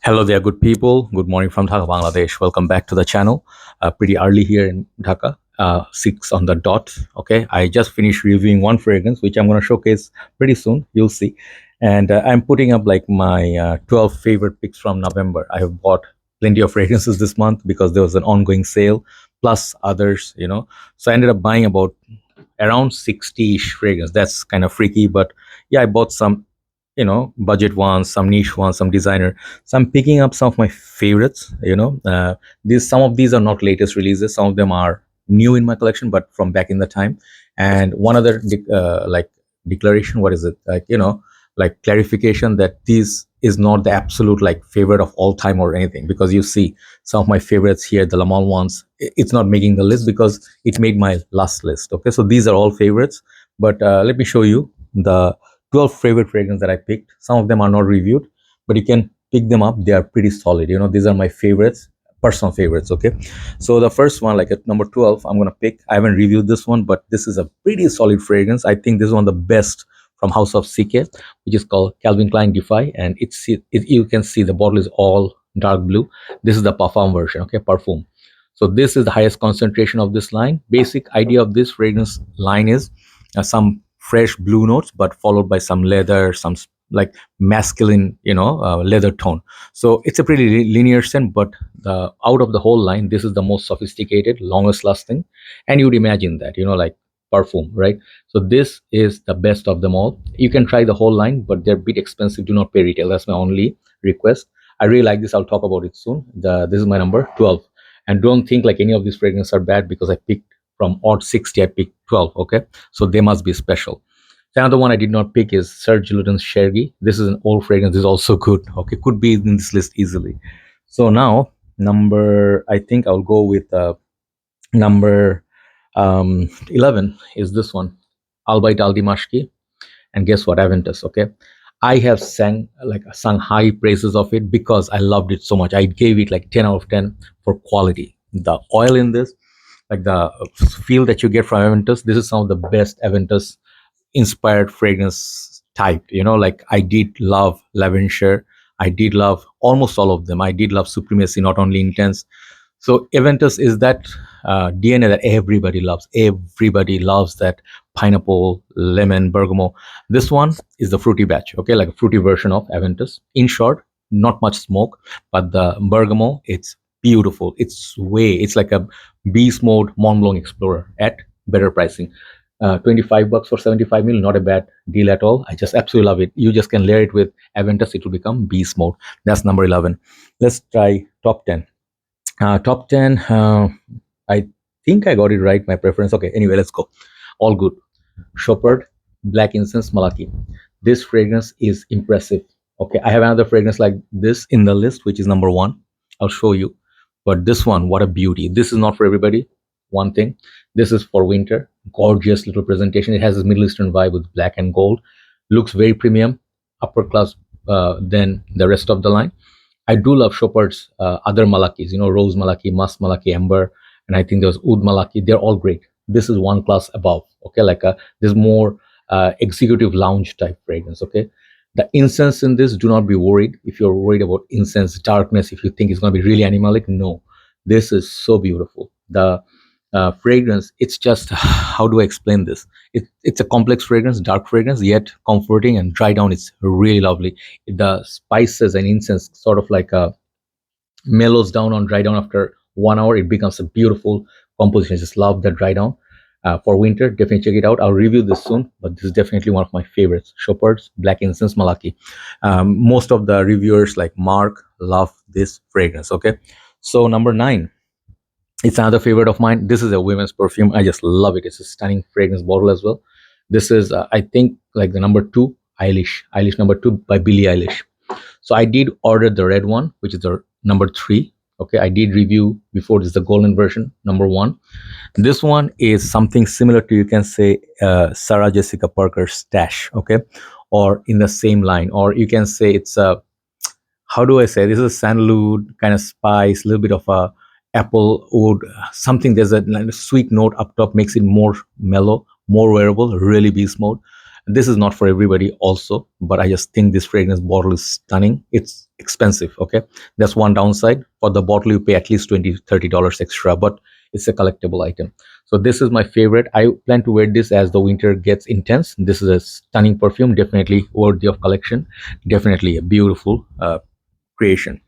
Hello there, good people. Good morning from Dhaka, Bangladesh. Welcome back to the channel. Pretty early here in Dhaka, 6 on the dot. Okay, I just finished reviewing one fragrance, which I'm going to showcase pretty soon. You'll see. And I'm putting up like my 12 favorite picks from November. I have bought plenty of fragrances this month because there was an ongoing sale, plus others. So I ended up buying about around 60-ish fragrance. That's kind of freaky, but yeah, I bought some budget ones, some niche ones, some designer. So I'm picking up some of my favorites. These some of these are not latest releases, some of them are new in my collection but from back in the time. And one other like declaration, what is it, like clarification, that this is not the absolute like favorite of all time or anything, because you see some of my favorites here, the Lamal ones, it's not making the list because it made my last list. Okay, so these are all favorites, but let me show you the 12 favorite fragrance that I picked. Some of them are not reviewed, but you can pick them up. They are pretty solid. These are my favorites, personal favorites. Okay. So the first one, like at number 12, I'm going to pick, I haven't reviewed this one, but this is a pretty solid fragrance. I think this is one of the best from House of CK, which is called Calvin Klein Defy. And you can see the bottle is all dark blue. This is the Parfum version. Okay. Perfume. So this is the highest concentration of this line. Basic idea of this fragrance line is some fresh blue notes, but followed by some leather, some like masculine, leather tone. So it's a pretty linear scent, but out of the whole line, this is the most sophisticated, longest lasting. And you'd imagine that, like perfume, right? So this is the best of them all. You can try the whole line, but they're a bit expensive. Do not pay retail. That's my only request. I really like this. I'll talk about it soon. This is my number 12. And don't think like any of these fragrances are bad because I picked from odd 60, I picked 12. Okay, so they must be special. The another one I did not pick is Serge Lutens Shergi. This is an old fragrance. This is also good. Okay, could be in this list easily. So now I think I'll go with number 11 is this one, Albait Aldimashqi. And guess what, Aventus. Okay, I have sung high praises of it because I loved it so much. I gave it like 10 out of 10 for quality. The oil in this, like the feel that you get from Aventus, this is some of the best Aventus inspired fragrance type. Like I did love Lavender, I did love almost all of them. I did love Supremacy, not only Intense. So Aventus is that DNA that everybody loves. Everybody loves that pineapple, lemon, bergamot. This one is the fruity batch. Okay, like a fruity version of Aventus. In short, not much smoke, but the bergamot, it's beautiful. It's like a beast mode Mont Blanc Explorer at better pricing. 25 bucks for 75 mil, not a bad deal at all. I just absolutely love it. You just can layer it with Aventus, it will become beast mode. That's number 11. Let's try top 10. Top 10, I think I got it right, my preference. Okay, anyway, let's go. All good. Chopard Black Incense Malaki. This fragrance is impressive. Okay, I have another fragrance like this in the list, which is number 1. I'll show you. But this one, what a beauty. This is not for everybody. One thing, this is for winter. Gorgeous little presentation. It has a Middle Eastern vibe with black and gold. Looks very premium, upper class than the rest of the line. I do love Chopard's other Malakis, Rose Malaki, Musk Malaki, Amber, and I think there's Oud Malaki. They're all great. This is one class above. Okay, like this more executive lounge type fragrance. Okay, the incense in this, do not be worried. If you're worried about incense darkness, if you think it's going to be really animalic, no, this is so beautiful. The fragrance, it's just how do I explain this? It's a complex fragrance, dark fragrance, yet comforting, and dry down it's really lovely. The spices and incense sort of like mellows down on dry down after 1 hour. It becomes a beautiful composition. I just love the dry down. For winter, definitely check it out. I'll review this soon, but this is definitely one of my favorites. Chopard's Black Incense Malaki. Most of the reviewers like Mark love this fragrance. Okay, so number 9, it's another favorite of mine. This is a women's perfume. I just love it. It's a stunning fragrance bottle as well. This is, I think, like the number 2, Eilish number 2 by Billie Eilish. So I did order the red one, which is the number 3. Okay, I did review before. This is the golden version, number 1. This one is something similar to, you can say, Sarah Jessica Parker's Stash. Okay, or in the same line, or you can say it's a, how do I say, this is a sandalwood kind of spice, a little bit of a apple wood, something. There's a sweet note up top, makes it more mellow, more wearable, really beast mode. This is not for everybody also, but I just think this fragrance bottle is stunning. It's expensive, okay? That's one downside. For the bottle, you pay at least $20-30 extra, but it's a collectible item. So this is my favorite. I plan to wear this as the winter gets intense. This is a stunning perfume, definitely worthy of collection. Definitely a beautiful creation.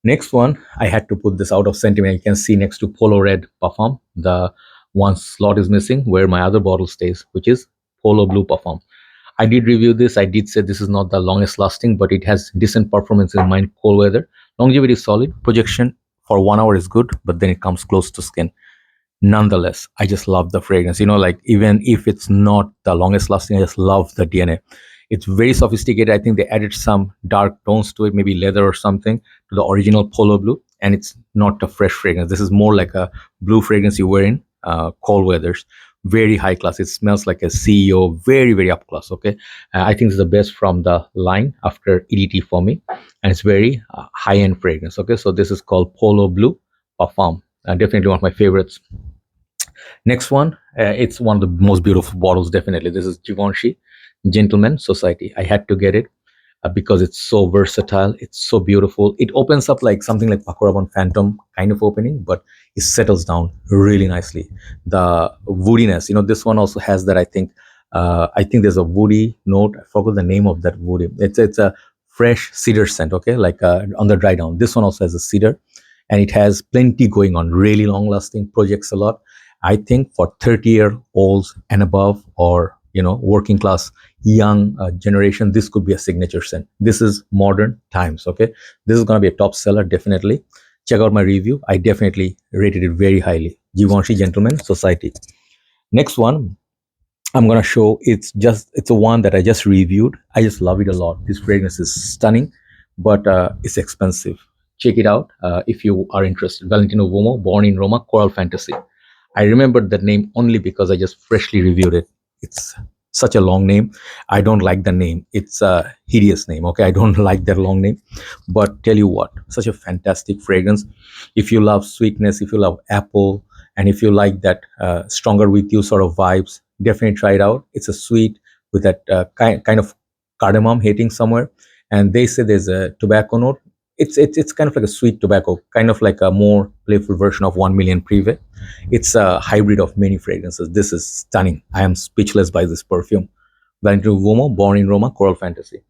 Next one, I had to put this out of sentiment. You can see next to Polo Red Parfum, the one slot is missing where my other bottle stays, which is Polo Blue Parfum. I did review this. I did say this is not the longest lasting, but it has decent performance in mind cold weather. Longevity is solid. Projection for 1 hour is good, but then it comes close to skin. Nonetheless, I just love the fragrance. Like even if it's not the longest lasting, I just love the DNA. It's very sophisticated. I think they added some dark tones to it, maybe leather or something, to the original Polo Blue. And it's not a fresh fragrance. This is more like a blue fragrance you wear in cold weathers. Very high class. It smells like a CEO, very, very up class. Okay. I think it's the best from the line after EDT for me. And it's very high end fragrance. Okay. So this is called Polo Blue Parfum. Definitely one of my favorites. Next one, it's one of the most beautiful bottles, definitely. This is Givenchy Gentleman Society. I had to get it because it's so versatile. It's so beautiful. It opens up like something like Pakuraban Phantom kind of opening, but it settles down really nicely. The woodiness, this one also has that. I think there's a woody note. I forgot the name of that woody. It's a fresh cedar scent. Okay, like on the dry down. This one also has a cedar, and it has plenty going on. Really long lasting, projects a lot. I think for 30-year-olds and above, or working class young generation, this could be a signature scent. This is modern times. Okay, this is going to be a top seller, definitely. Check out my review. I definitely rated it very highly. Givenchy Gentleman Society. Next one I'm going to show, it's a one that I just reviewed. I just love it a lot. This fragrance is stunning, but it's expensive. Check it out if you are interested. Valentino Uomo, Born in Roma, Coral Fantasy. I remembered that name only because I just freshly reviewed it. It's such a long name. I don't like the name. It's a hideous name. Okay, I don't like that long name. But tell you what, such a fantastic fragrance. If you love sweetness, if you love apple, and if you like that stronger with you sort of vibes, definitely try it out. It's a sweet with that kind of cardamom hitting somewhere. And they say there's a tobacco note. It's kind of like a sweet tobacco, kind of like a more playful version of 1 million Prive. It's a hybrid of many fragrances. This is stunning. I am speechless by this perfume. Valentino Uomo, Born in Roma, Coral Fantasy.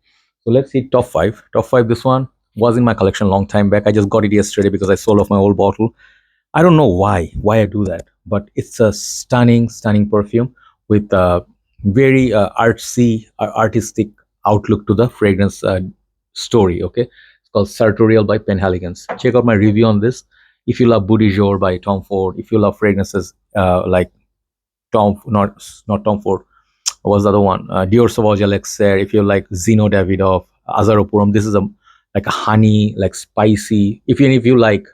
So let's see top five. Top five. This one was in my collection a long time back. I just got it yesterday because I sold off my old bottle. I don't know why I do that, but it's a stunning perfume with a very artsy, artistic outlook to the fragrance story. Okay, called Sartorial by Penhaligon. Check out my review on this. If you love Boudy Jour by Tom Ford, if you love fragrances like not Tom Ford, what was the other one? Dior Sauvage Alexer. If you like Zino Davidoff, Azaropurum, this is like a honey, like spicy. If you like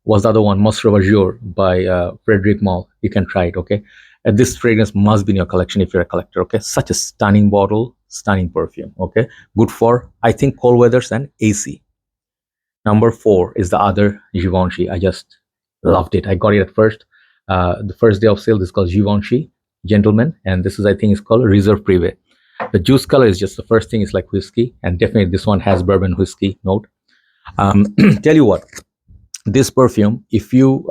what's the other one? Mostrova Jour by Frederic Malle, you can try it. Okay, and this fragrance must be in your collection if you're a collector. Okay, such a stunning bottle, stunning perfume. Okay, good for, I think, cold weathers and AC. Number 4 is the other Givenchy. I just loved it. I got it at first. The first day of sale. This is called Givenchy Gentleman, and this is, I think, it's called Reserve Prive. The juice color is just the first thing. It's like whiskey, and definitely this one has bourbon whiskey note. Tell you what, this perfume, if you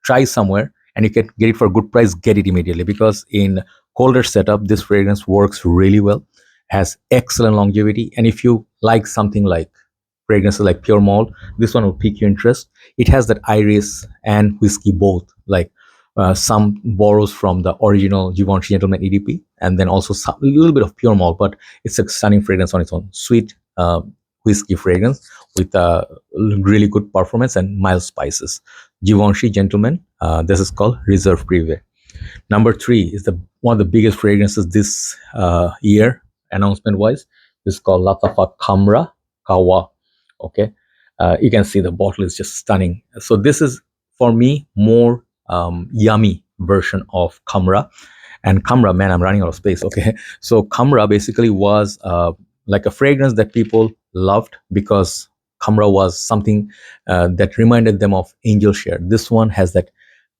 try somewhere and you can get it for a good price, get it immediately, because in colder setup, this fragrance works really well, has excellent longevity. And if you like something like fragrances like pure malt, this one will pique your interest. It has that iris and whiskey both, like some borrows from the original Givenchy Gentleman EDP, and then also a little bit of pure malt, but it's a stunning fragrance on its own. Sweet whiskey fragrance with really good performance and mild spices. Givenchy Gentleman, this is called Reserve Prive. Number 3 is one of the biggest fragrances this year, announcement wise. This is called Lattafa Khamrah Qahwa. Okay, you can see the bottle is just stunning. So this is, for me, more yummy version of Khamrah. And Khamrah, man, I'm running out of space. Okay, so Khamrah basically was like a fragrance that people loved because Khamrah was something that reminded them of angel share. This one has that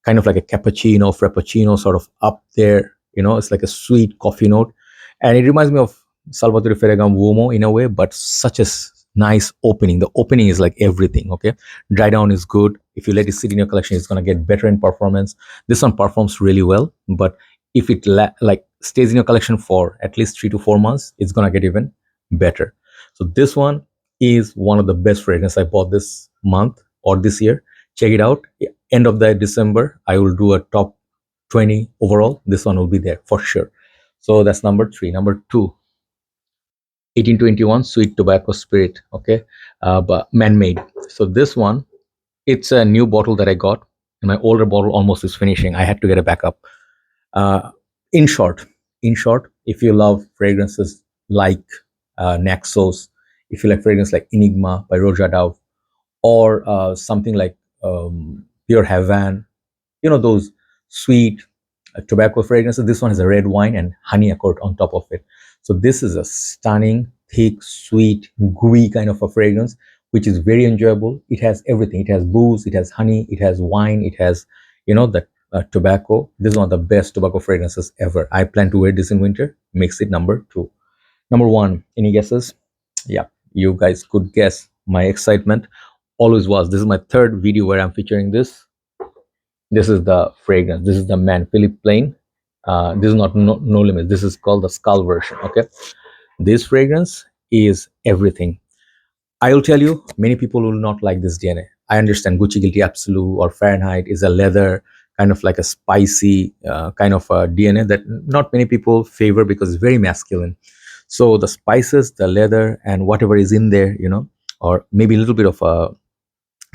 kind of like a cappuccino, frappuccino sort of up there It's like a sweet coffee note, and it reminds me of Salvatore Ferragamo Uomo in a way, but such a nice opening. The opening is like everything. Okay, dry down is good. If you let it sit in your collection, it's gonna get better in performance. This one performs really well, but if it like stays in your collection for at least 3 to 4 months, it's gonna get even better. So this one is one of the best fragrance I bought this month or this year. Check it out. End of the December, I will do a top 20 overall. This one will be there for sure. So that's number 3. Number 2, 1821 Sweet Tobacco Spirit. Okay, but man-made. So this one, it's a new bottle that I got, and my older bottle almost is finishing. I had to get a backup. Uh, in short, if you love fragrances like Naxos, if you like fragrance like Enigma by Roja Dove, or something like Pure Havan, those sweet tobacco fragrances. This one has a red wine and honey accord on top of it. So this is a stunning, thick, sweet, gooey kind of a fragrance, which is very enjoyable. It has everything. It has booze, it has honey, it has wine, it has, the tobacco. This is one of the best tobacco fragrances ever. I plan to wear this in winter. Makes it number 2. Number 1, any guesses? Yeah, you guys could guess. My excitement always was. This is my 3rd video where I'm featuring this. This is the fragrance. This is the man, Philipp Plein. This is not no limit. This is called the skull version. Okay, this fragrance is everything. I will tell you, many people will not like this DNA. I understand Gucci Guilty Absolute or Fahrenheit is a leather, kind of like a spicy kind of a DNA that not many people favor because it's very masculine. So the spices, the leather, and whatever is in there, or maybe a little bit of a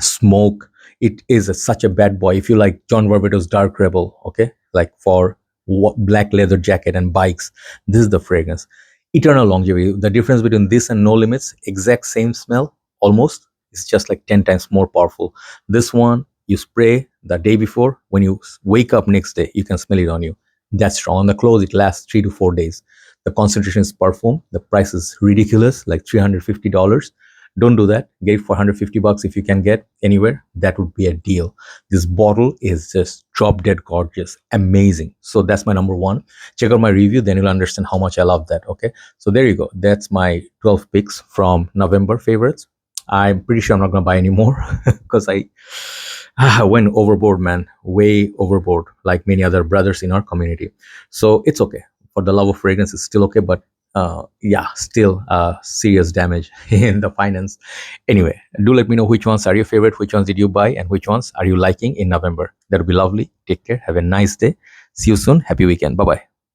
smoke, it is such a bad boy. If you like John Barbados Dark Rebel, okay, like for black leather jacket and bikes, this is the fragrance. Eternal longevity. The difference between this and No Limits, exact same smell almost, it's just like 10 times more powerful. This one you spray the day before, when you wake up next day you can smell it on you. That's strong. On the clothes it lasts 3 to 4 days. The concentration is Perfume. The price is ridiculous, like $350. Don't do that. Get it for $150 if you can get anywhere. That would be a deal. This bottle is just drop dead gorgeous, amazing. So that's my number 1. Check out my review, then you'll understand how much I love that. Okay, so there you go. That's my 12 picks from November favorites. I'm pretty sure I'm not gonna buy any more because I went overboard, man, way overboard, like many other brothers in our community. So it's okay. For the love of fragrance, it's still okay, but yeah, still serious damage in the finance. Anyway, do let me know which ones are your favorite, which ones did you buy, and which ones are you liking in November. That would be lovely. Take care. Have a nice day. See you soon. Happy weekend. Bye bye.